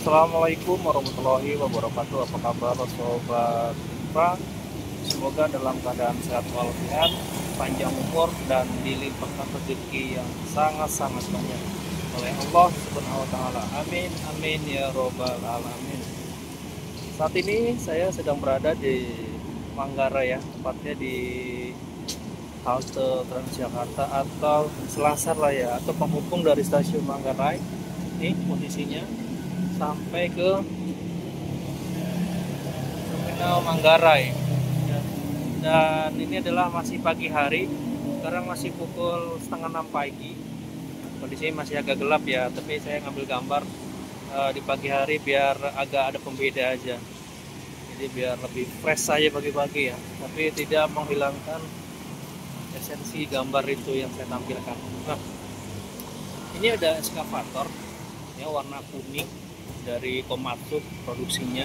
Assalamualaikum warahmatullahi wabarakatuh. Apa kabar sobat Infra? Semoga dalam keadaan sehat walafiat, panjang umur dan dilimpahkan rezeki yang sangat-sangat banyak oleh Allah Subhanahu wa taala. Amin amin ya robbal alamin. Saat ini saya sedang berada di Manggarai ya, tepatnya di halte Transjakarta atau Selasar lah ya, atau penghubung dari stasiun Manggarai. Ini posisinya sampai ke terminal Manggarai ya. Dan ini adalah masih pagi hari, sekarang masih pukul setengah 6 pagi. Kondisi masih agak gelap ya, tapi saya ngambil gambar di pagi hari biar agak ada pembeda aja, jadi biar lebih fresh saja pagi-pagi ya, tapi tidak menghilangkan esensi gambar itu yang saya tampilkan. Nah, ini ada eskavator ya, warna kuning dari Komatsu produksinya,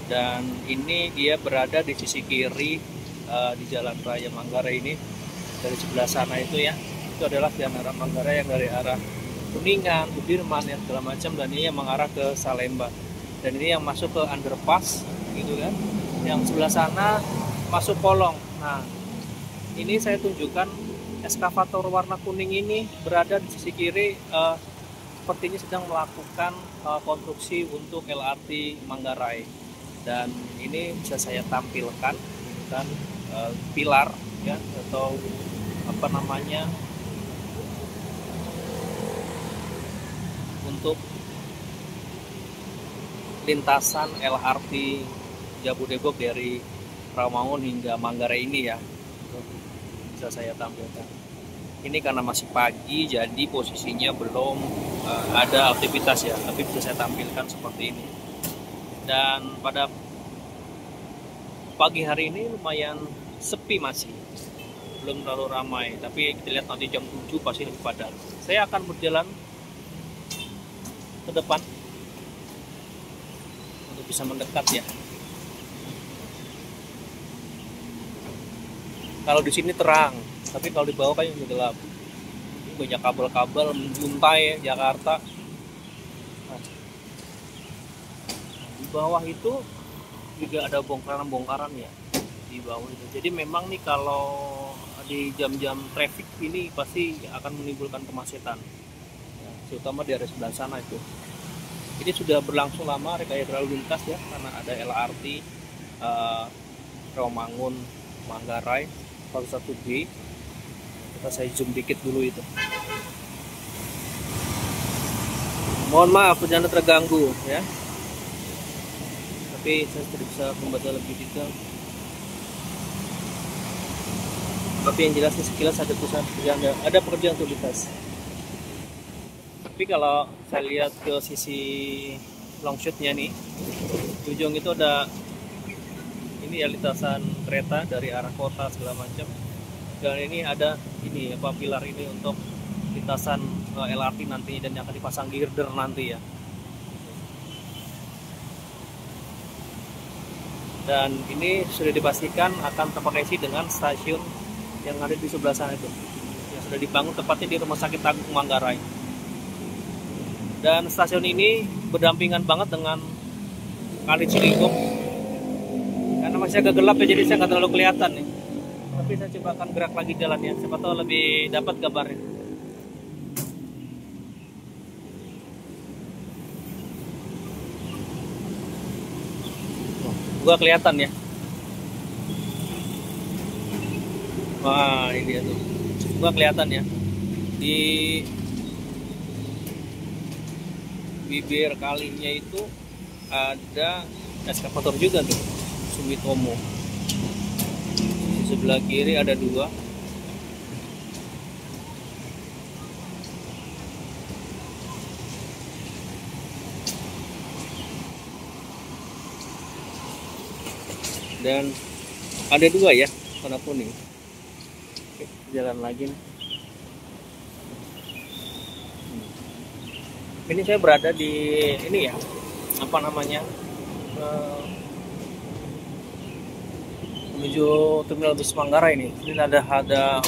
dan ini dia berada di sisi kiri di Jalan Raya Manggarai ini. Dari sebelah sana itu ya, itu adalah Jalan Raya Manggarai yang dari arah Kuningan, Sudirman ya segala macam, dan ini yang mengarah ke Salemba, dan ini yang masuk ke underpass gitu kan. Yang sebelah sana masuk kolong. Nah, ini saya tunjukkan eskavator warna kuning ini berada di sisi kiri, sepertinya sedang melakukan konstruksi untuk LRT Manggarai, dan ini bisa saya tampilkan kan pilar ya, atau apa namanya, untuk lintasan LRT Jabodebek dari Rawamangun hingga Manggarai ini ya, bisa saya tampilkan. Ini karena masih pagi, jadi posisinya belum ada aktivitas ya, tapi bisa saya tampilkan seperti ini. Dan pada pagi hari ini lumayan sepi, masih belum terlalu ramai, tapi kita lihat nanti jam 7 pasti lebih padat. Saya akan berjalan ke depan untuk bisa mendekat ya. Kalau di sini terang, tapi kalau di bawah kayaknya gelap. Ini banyak kabel-kabel menjuntai ya, Jakarta. Nah, di bawah itu juga ada bongkaran-bongkaran ya di bawah itu. Jadi memang nih kalau di jam-jam traffic ini pasti akan menimbulkan kemacetan ya, terutama di area sebelah sana itu. Ini sudah berlangsung lama rekayasa lalu lintas ya, karena ada LRT Rawamangun Manggarai fase 1B. Kita saya zoom dikit dulu itu. Mohon maaf perjalanan terganggu ya, tapi saya tidak bisa membaca lebih detail. Tapi yang jelas sekilas ada tulisan ada pekerjaan lalu lintas. Tapi kalau saya lihat ke sisi long shootnya nih, di ujung itu ada ini ya, lintasan kereta dari arah kota segala macam, dan ini ada ini apa, pilar ini untuk lintasan LRT nanti, dan yang akan dipasang girder nanti ya. Dan ini sudah dipastikan akan terkoneksi dengan stasiun yang ada di sebelah sana itu, yang sudah dibangun tepatnya di Rumah Sakit Agung Manggarai. Dan stasiun ini berdampingan banget dengan Kali Ciliwung. Karena masih agak gelap ya, jadi saya nggak terlalu kelihatan nih. Tapi saya coba akan gerak lagi jalannya, siapa tahu lebih dapat gambarnya. Gua kelihatan ya. Wah, ini dia tuh. Gua kelihatan ya. Di bibir kalinya itu ada eskavator juga tuh, Sumitomo. Di sebelah kiri ada 2. Dan ada 2 ya, warna kuning. Oke, jalan lagi nih. Ini saya berada di ini ya, apa namanya, menuju terminal bus Manggarai ini. Ini ada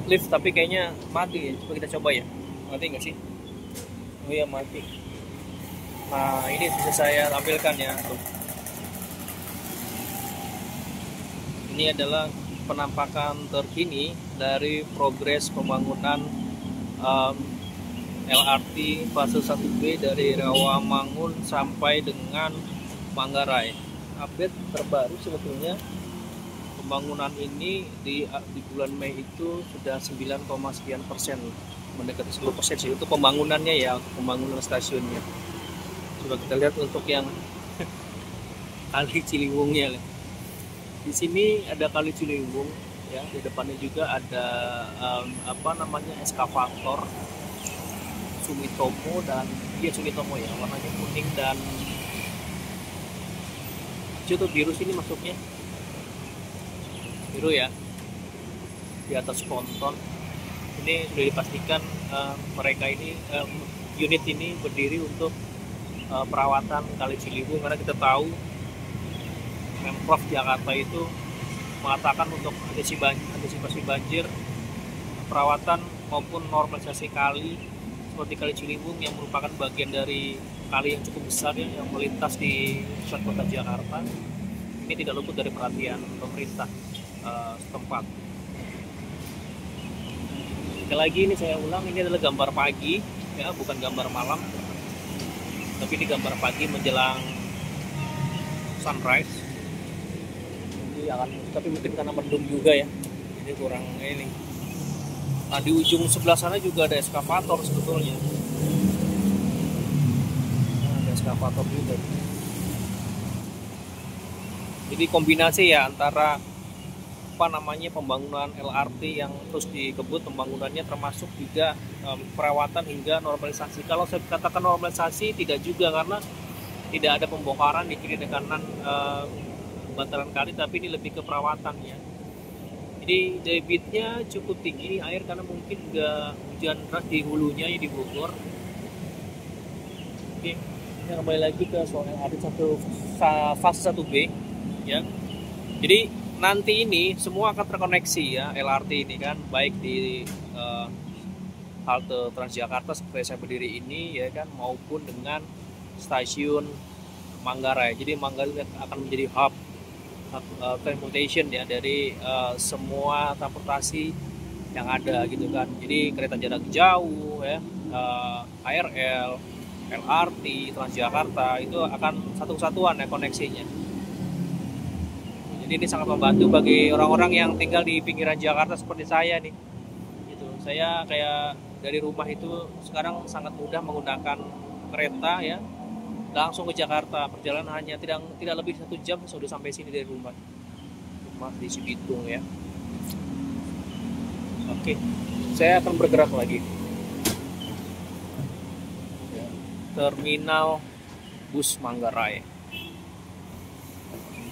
lift, tapi kayaknya mati ya. Coba kita coba ya, mati nggak sih? Oh ya, mati. Nah, ini bisa saya tampilkan ya. Ini adalah penampakan terkini dari progres pembangunan um, LRT fase 1B dari Rawamangun sampai dengan Manggarai. Update terbaru sebetulnya pembangunan ini di bulan Mei itu sudah 9, sekian persen, mendekati 10% sih. Itu pembangunannya ya, pembangunan stasiunnya. Coba kita lihat untuk yang Kali Ciliwungnya. Di sini ada Kali Ciliwung ya, di depannya juga ada eskavator Sumitomo dan Sumitomo ya, warnanya kuning dan hijau tuh, biru sini masuknya. Biru ya. Di atas ponton. Ini sudah dipastikan mereka ini unit ini berdiri untuk perawatan Kali Ciliwung, karena kita tahu Pemprov Jakarta itu mengatakan untuk antisipasi banjir, perawatan maupun normalisasi kali seperti Kali Ciliwung yang merupakan bagian dari kali yang cukup besar ya, yang melintas di pusat kota Jakarta, ini tidak luput dari perhatian pemerintah setempat. Sekali lagi ini saya ulang, ini adalah gambar pagi ya, bukan gambar malam, tapi ini gambar pagi menjelang sunrise. Tapi mungkin karena mendung juga ya, jadi kurang ini. Nah, di ujung sebelah sana juga ada eskavator sebetulnya. Nah, ada eskavator juga. Jadi kombinasi ya antara pembangunan LRT yang terus dikebut pembangunannya, termasuk juga perawatan hingga normalisasi. Kalau saya katakan normalisasi tidak juga, karena tidak ada pembongkaran di kiri dan kanan bantaran kali, tapi ini lebih ke perawatan ya. Jadi debitnya cukup tinggi air karena mungkin juga hujan deras di hulunya ya, di Bogor. Oke, kita kembali lagi ke soal LRT fase 1B ya. Jadi nanti ini semua akan terkoneksi ya, LRT ini kan, baik di halte Transjakarta seperti saya berdiri ini ya kan, maupun dengan stasiun Manggarai. Jadi Manggarai akan menjadi hub transportation ya dari semua transportasi yang ada gitu kan. Jadi kereta jarak jauh ya, KRL, LRT, Transjakarta itu akan satu kesatuan ya koneksinya. Jadi ini sangat membantu bagi orang-orang yang tinggal di pinggiran Jakarta seperti saya nih. Gitu. Saya kayak dari rumah itu sekarang sangat mudah menggunakan kereta ya, langsung ke Jakarta. Perjalanan hanya tidak lebih 1 jam sudah sampai sini dari rumah di Cibitung ya. Oke, saya akan bergerak lagi. Terminal bus Manggarai.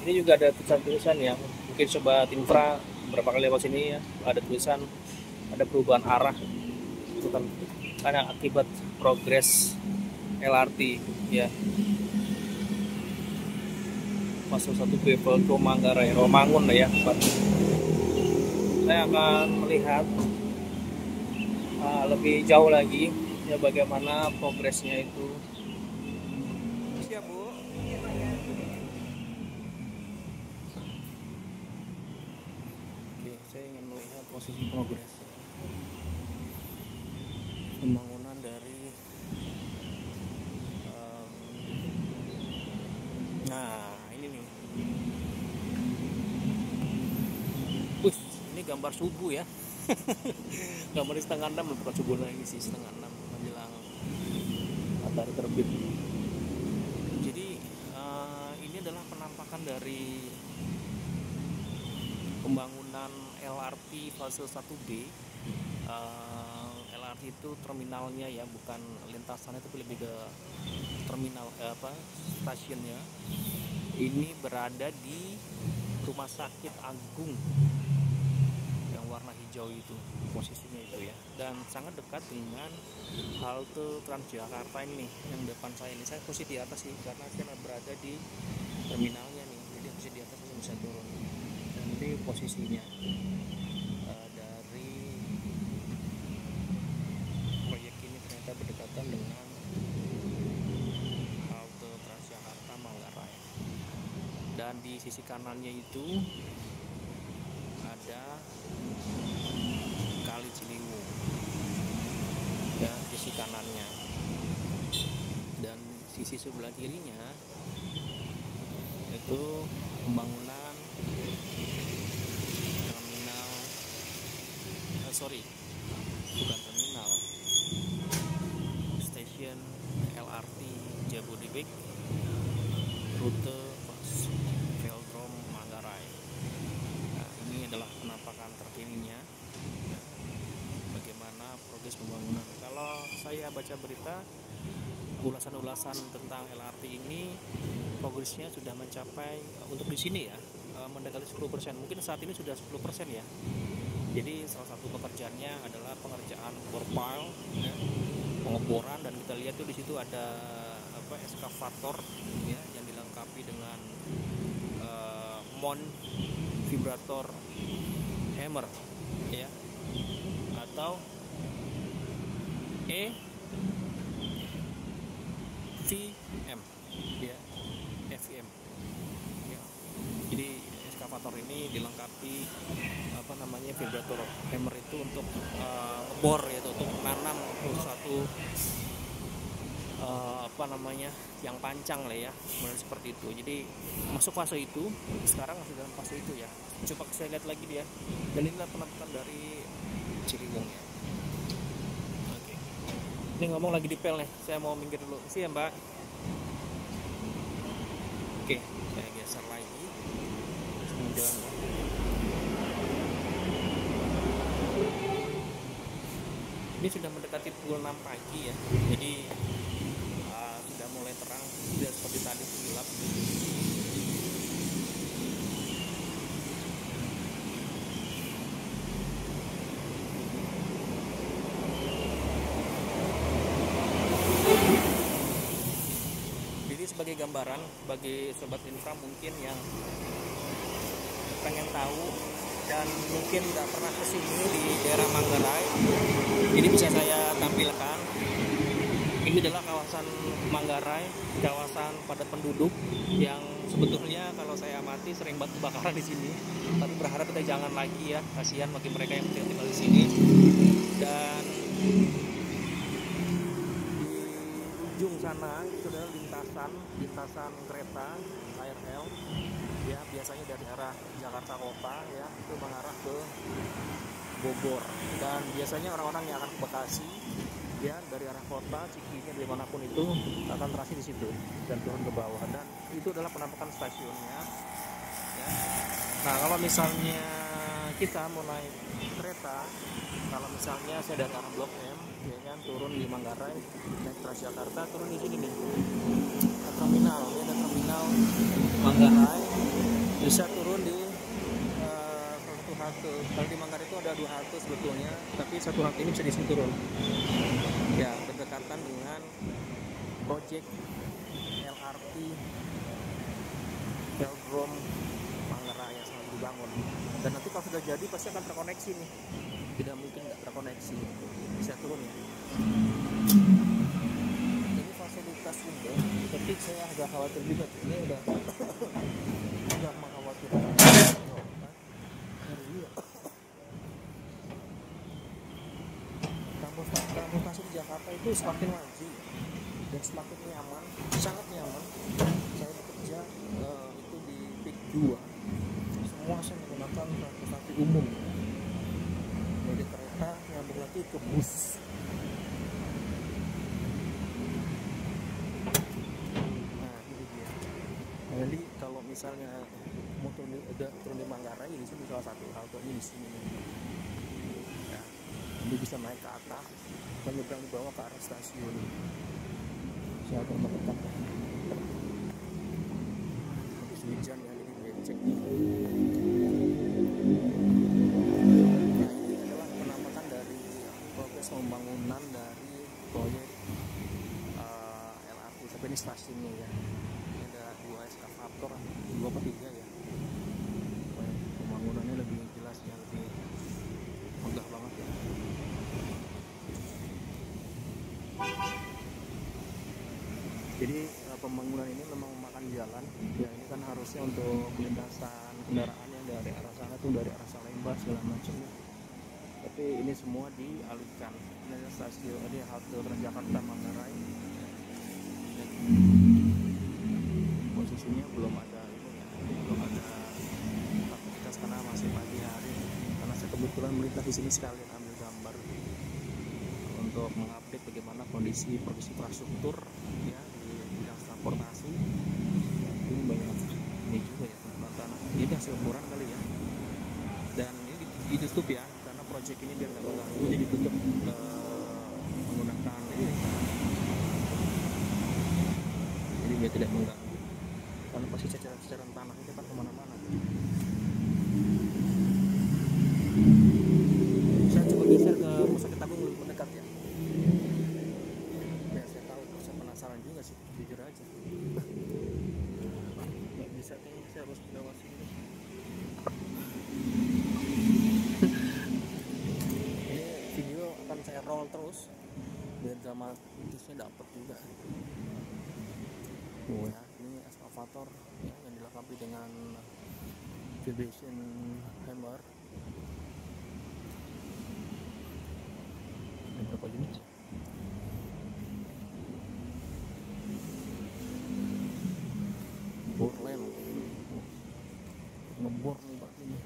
Ini juga ada tulisan-tulisan ya, mungkin Sobat Infra berapa kali lewat sini ya, ada tulisan ada perubahan arah itu kan, karena akibat progres LRT ya, fase 1B Velodrome Manggarai, Rawamangun ya. Saya akan melihat lebih jauh lagi ya bagaimana progresnya itu. Siap Bu. Oke, saya ingin melihat posisi progres pembangunan dari nah ini nih. Ini gambar subuh ya. Gambar di 5:30, bukan subuh lagi sih, 5:30 menjelang matahari terbit. Jadi ini adalah penampakan dari pembangunan LRT fase 1B. LRT itu terminalnya ya, bukan lintasannya, tapi lebih ke terminal stasiunnya. Ini berada di Rumah Sakit Agung yang warna hijau itu, posisinya itu ya, dan sangat dekat dengan halte Transjakarta ini yang depan saya ini. Saya posisi di atas sih karena saya berada di terminalnya nih, jadi posisi di atas saya bisa turun. Dan ini posisinya dari proyek ini ternyata berdekatan dengan sisi kanannya itu ada Kali Ciliwung ya, sisi kanannya, dan sisi sebelah kirinya itu pembangunan terminal, bukan terminal, stasiun LRT Jabodebek rute Velodrome Manggarai. Nah, ini adalah penampakan terkininya bagaimana progres pembangunan. Kalau saya baca berita, ulasan-ulasan tentang LRT ini progresnya sudah mencapai, untuk di sini ya, mendekati 10%. Mungkin saat ini sudah 10% ya. Jadi salah satu pekerjaannya adalah pengerjaan bore pile ya, pengeboran, dan kita lihat tuh di situ ada eskavator ya, yang dilengkapi dengan mount vibrator hammer ya, atau EVM ya, FVM ya. Jadi eskavator ini dilengkapi vibrator hammer itu untuk bor ya, untuk menanam suatu yang pancang lah ya, seperti itu. Jadi masuk fase itu, sekarang masih dalam fase itu ya. Coba saya lihat lagi dia, dan inilah penampakan dari Ciliwung ya. Oke. Ini ngomong lagi di pel nih, saya mau minggir dulu sih ya Mbak. Oke, saya geser lagi. Jalan. Ini sudah mendekati pukul 6 pagi ya, jadi sudah mulai terang, tidak seperti tadi gelap. Jadi sebagai gambaran bagi sobat infra mungkin yang pengen tahu dan mungkin nggak pernah kesini di daerah Manggarai, ini bisa saya tampilkan. Ini adalah kawasan Manggarai, kawasan padat penduduk yang sebetulnya kalau saya amati sering banget kebakaran di sini. Tapi berharap kita jangan lagi ya, kasihan bagi mereka yang tinggal di sini. Dan di ujung sana itu adalah lintasan kereta KRL ya, biasanya dari arah Jakarta Kota ya, itu mengarah ke Bogor, dan biasanya orang-orang yang akan ke Bekasi ya, dari arah kota Cikini dimanapun itu akan terasi di situ dan turun ke bawah, dan itu adalah penampakan stasiunnya ya. Nah, kalau misalnya kita mau naik kereta, kalau misalnya saya dari arah Blok M ya kan, turun di Manggarai naik Transjakarta, turun di sini nih terminal ya, ada terminal Manggarai, bisa turun di satu halte. Kalau di Manggarai itu ada 2 halte sebetulnya, tapi satu halte ini bisa di sini turun ya, berdekatan dengan proyek LRT Velodrome Manggarai yang sedang dibangun, dan nanti kalau sudah jadi pasti akan terkoneksi nih, tidak mungkin nggak terkoneksi, bisa turun ya. Ini fasilitas ini, tapi saya agak khawatir juga, ini udah mengkhawatirkan. Transportasi di Jakarta itu semakin maju dan semakin nyaman, sangat nyaman. Saya bekerja itu di PIK 2, semua saya menggunakan transportasi umum, dari kereta nyambung lagi ke bus. Nah, ini dia. Jadi kalau misalnya mau turun di Manggarai, di sini salah satu halte ini di sini. Ya, ini bisa naik ke atas, menyeberang di bawah ke arah stasiun. Saya akan menekan. Habis hujan ya, jadi becek. Nah, ini adalah penampakan dari progres pembangunan dari proyek LRT. Tapi ini stasiunnya ya. Ini ada 2 eskavator, 2 atau 3 ya. Pembangunannya lebih jelas ya, lebih megah banget ya. Jadi pembangunan ini memang memakan jalan ya, ini kan harusnya untuk lintasan kendaraan yang dari arah sana tuh dari arah Salemba segala macam ya. Tapi ini semua dialihkan. Ini ada stasiun, ini halte Transjakarta Manggarai. Posisinya belum ada ini ya, belum ada aktivitas karena masih pagi hari. Karena saya kebetulan melintas di sini sekalian ambil gambar untuk mengupdate bagaimana kondisi infrastruktur ya di bidang transportasi. Ini banyak ini juga ya teman-teman tanah. Ini hasil boran kali ya. Dan ini ditutup ya karena proyek ini biar nggak mengganggu, jadi ditutup menggunakan ini. Jadi biar tidak mengganggu. Karena pasti ceceran tanah itu kan kemana-mana. Saya coba geser ke Rumah Sakit Agung lebih mendekat ya. Biar saya tahu, saya penasaran juga sih, jujur aja. Nggak bisa kayaknya, saya harus lewat sini. Ini video akan saya roll terus biar dramatisnya dapet juga. Oh ya, ini eskavator ya, yang dilengkapi dengan vibration hammer. Ini berapa unit ya? Borlen ngebor nih Pak ini.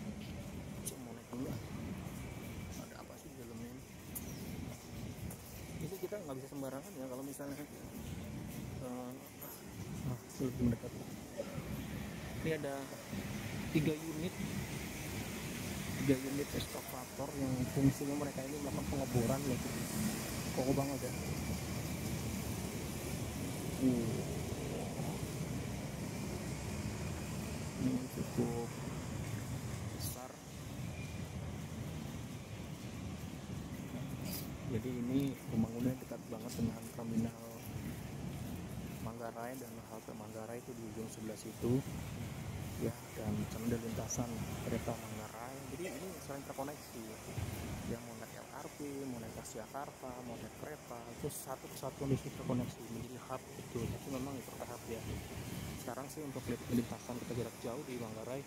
Cuma mau naik dulu. Ada apa sih di dalamnya ini? Ini kita nggak bisa sembarangan ya kalau misalnya lebih mendekat. Ini ada 3 unit eskavator yang fungsinya mereka ini melakukan pengeboran ya. Kokoh banget ya. Ini cukup besar. Jadi ini pembangunannya dekat banget dengan terminal Manggarai, dan halte Manggarai itu di ujung sebelah situ ya, dan sana ada lintasan kereta Manggarai. Jadi ini saling terkoneksi ya, mau naik LRT, mau naik Transjakarta, mau naik kereta, itu satu kesatuan di situ terkoneksi menjadi hub itu. Tapi memang itu bertahap ya. Sekarang sih untuk lintasan kita jarak jauh di Manggarai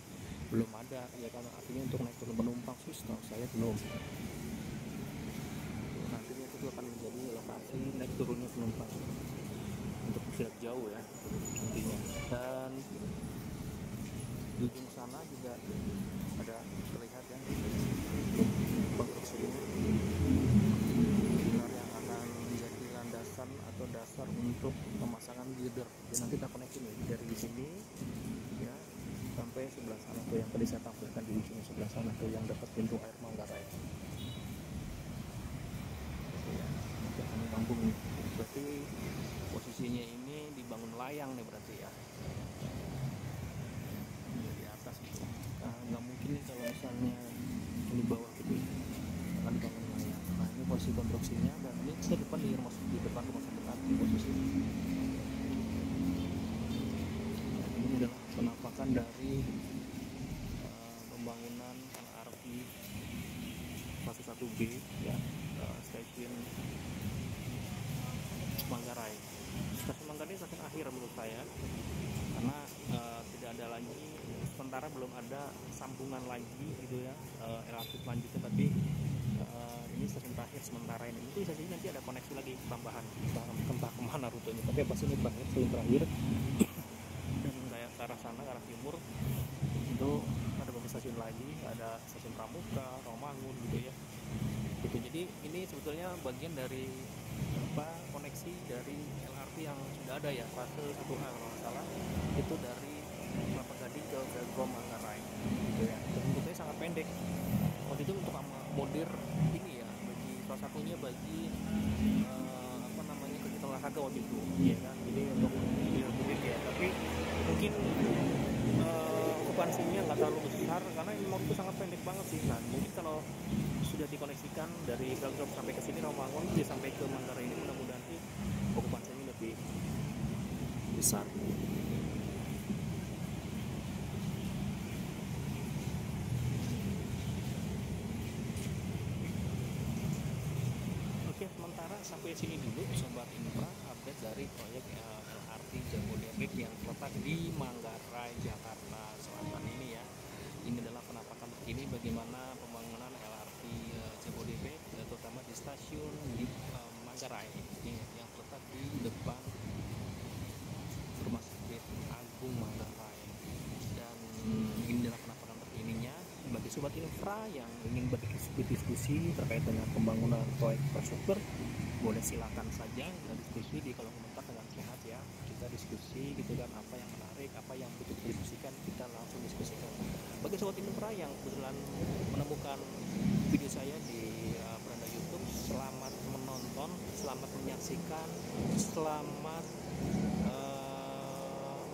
belum ada ya, karena artinya untuk naik turun penumpang sih setahu saya belum. Nantinya itu akan menjadi lokasi naik turunnya penumpang untuk jarak jauh ya nantinya. Dan di ujung sana juga ada terlihat ya konstruksi ini, pilar yang akan menjadi landasan atau dasar untuk pemasangan girder. Jadi nanti kita koneksi nih dari di sini ya sampai sebelah sana tuh yang tadi saya tampilkan di ujung sebelah sana tuh yang dekat pintu air Manggarai. Ya, nanti akan nyambung nih. Berarti posisinya ini dibangun layang nih berarti ya. Di atas gitu. Nggak mungkin nih kalau misalnya di bawah gitu akan dibangun layang. Nah ini posisi konstruksinya, dan ini ke depan di depan rumah sakit Agung posisi. Nah, ini adalah penampakan dari pembangunan LRT fase 1B ya, stasiun Manggarai. Stasiun Manggarai ini stasiun akhir menurut saya, karena tidak ada lagi, sementara belum ada sambungan lagi gitu ya, LRT selanjutnya. Tapi ini stasiun terakhir sementara ini. Itu stasiun nanti ada koneksi lagi tambahan, entah kemana rutenya, tapi pas ini stasiun terakhir. Dan kayak ke arah sana, ke arah timur itu ada beberapa stasiun lagi, ada stasiun Pramuka, Rawamangun gitu ya. Gitu. Jadi ini sebetulnya bagian dari koneksi dari LRT yang sudah ada ya, fase 1A kalau nggak salah, itu dari Kelapa Gading ke Grogol Manggarai gitu ya. Dan bentuknya sangat pendek. Waktu itu untuk amodir ini ya, bagi salah satunya bagi kegiatan olahraga waktu itu ya kan. Jadi untuk mudik ya, tapi mungkin okupansinya nggak terlalu besar karena memang itu sangat pendek banget sih. Nah mungkin kalau sudah dikoneksikan dari Grogol sampai ke sini Rawamangun dia sampai ke Manggarai ini, mudah-mudahan sih okupansinya lebih besar. Oke, sementara sampai sini dulu Sobat Infra update dari proyek LRT LRT Jabodebek yang terletak di Manggarai, Jakarta Selatan ini ya. Ini adalah penampakan terkini bagaimana pembangunan LRT Jabodebek, terutama di stasiun di Manggarai ini yang terletak di depan Rumah Sakit Agung Manggarai. Dan ini adalah penampakan terkininya bagi sobat infra yang ingin berdiskusi terkait dengan pembangunan proyek infrastruktur. Boleh silakan saja kita diskusi di kolom komentar dengan sehat ya. Kita diskusi gitu kan, apa yang menarik, apa yang butuh didiskusikan, kita langsung diskusikan. Bagi sobat infra yang kebetulan menemukan video saya di beranda YouTube, selamat menonton, selamat menyaksikan, selamat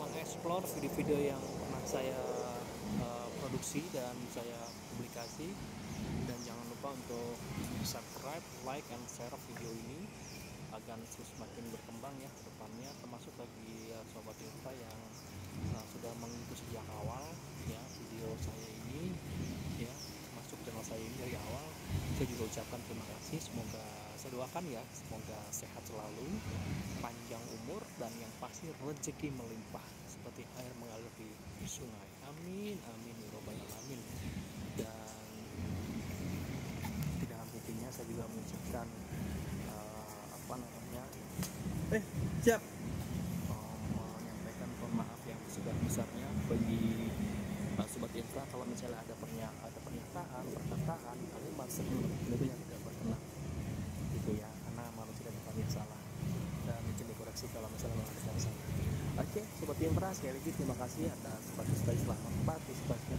mengeksplor video-video yang pernah saya produksi dan saya publikasi. Dan jangan lupa untuk subscribe, like, and share video ini agar semakin berkembang ya ke depannya, termasuk bagi sobat infra yang sudah mengikuti sejak awal ya video saya ini ya, masuk channel saya ini dari awal. Saya juga ucapkan terima kasih, semoga saya doakan ya, semoga sehat selalu, panjang umur, dan yang pasti rezeki melimpah seperti air mengalir di sungai. Amin amin ya robbal alamin. Dan tidak henti-hentinya saya juga mengucapkan siap menyampaikan maaf yang sebesar-besarnya bagi sobat infra kalau misalnya ada pernyataan, perkataan, kalimat sebelum-sebelumnya yang tidak berkenan gitu ya, karena manusia tidak pernah salah dan mungkin dikoreksi kalau misalnya ada salah. Oke, sobat infra, sekali lagi terima kasih atas partisipasi, selamat partisipasinya.